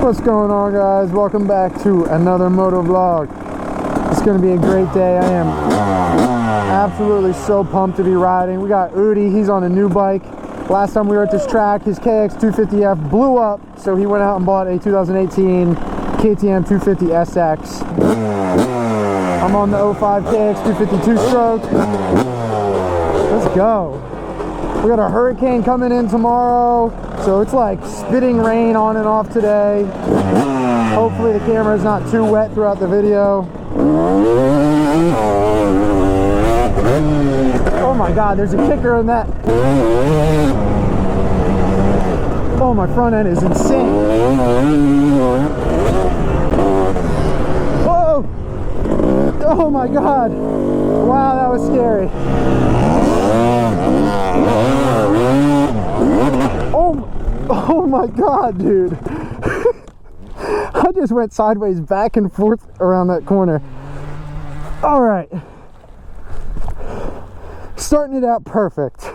What's going on, guys? Welcome back to another moto vlog. It's going to be a great day. I am absolutely so pumped to be riding. We got Udi, he's on a new bike. Last time we were at this track, his KX250F blew up, so he went out and bought a 2018 KTM 250 SX. I'm on the 05 KX250 2-stroke. Let's go. We got a hurricane coming in tomorrow, so it's like spitting rain on and off today. Hopefully the camera is not too wet throughout the video. Oh my god, there's a kicker in that. Oh, my front end is insane. Whoa! Oh my god. Wow, that was scary. Oh my god, dude. I just went sideways back and forth around that corner. All right. Starting it out perfect.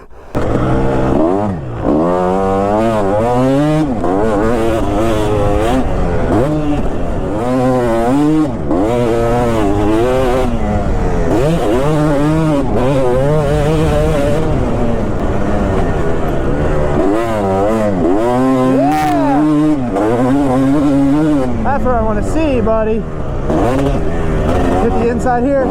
That's what I want to see, buddy. Hit the inside here.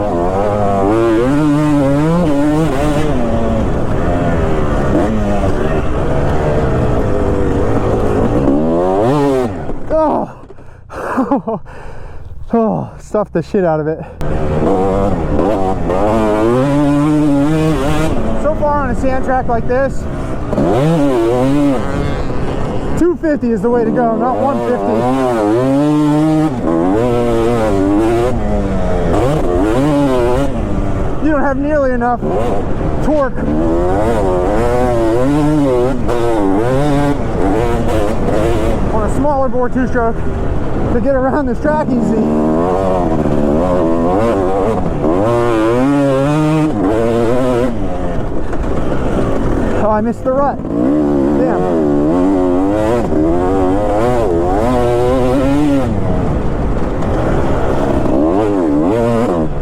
Oh, stuffed the shit out of it. So far on a sand track like this, 250 is the way to go, not 150. You don't have nearly enough torque on a smaller bore two-stroke to get around this track easy. Oh, I missed the rut. Damn.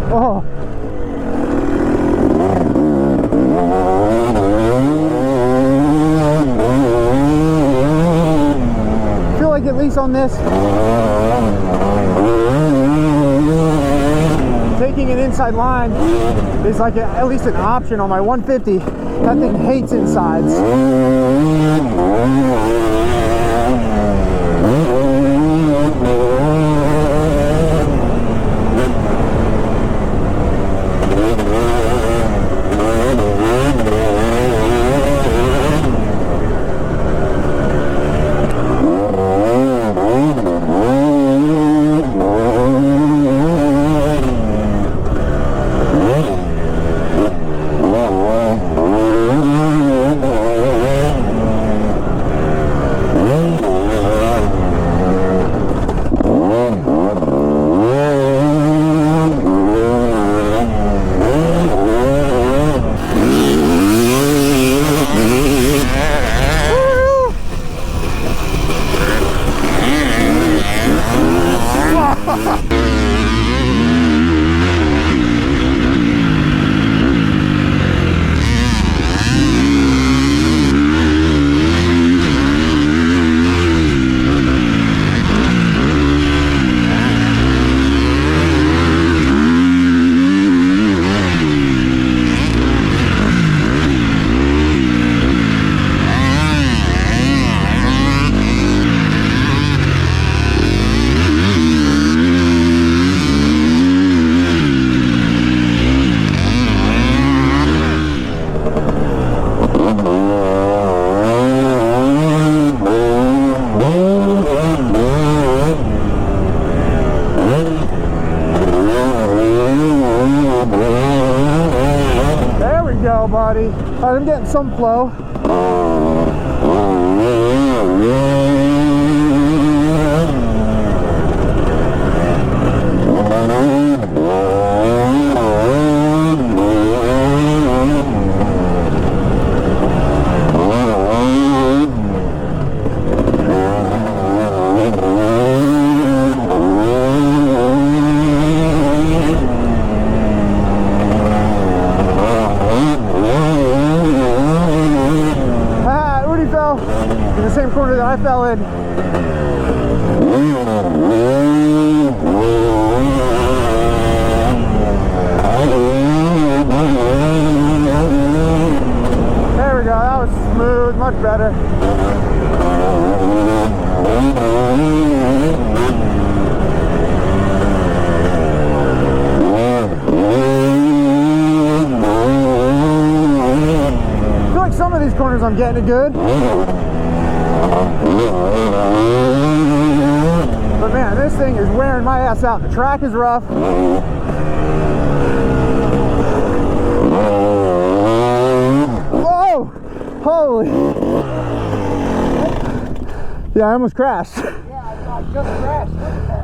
Oh. I feel like at least on this, taking an inside line is like at least an option. On my 150, that thing hates insides. Buddy. All right, I'm getting some flow. There we go, that was smooth, much better. I feel like some of these corners I'm getting it good. But man, this thing is wearing my ass out. The track is rough. Whoa! Holy! Yeah, I almost crashed. Yeah, I just crashed. Look at that.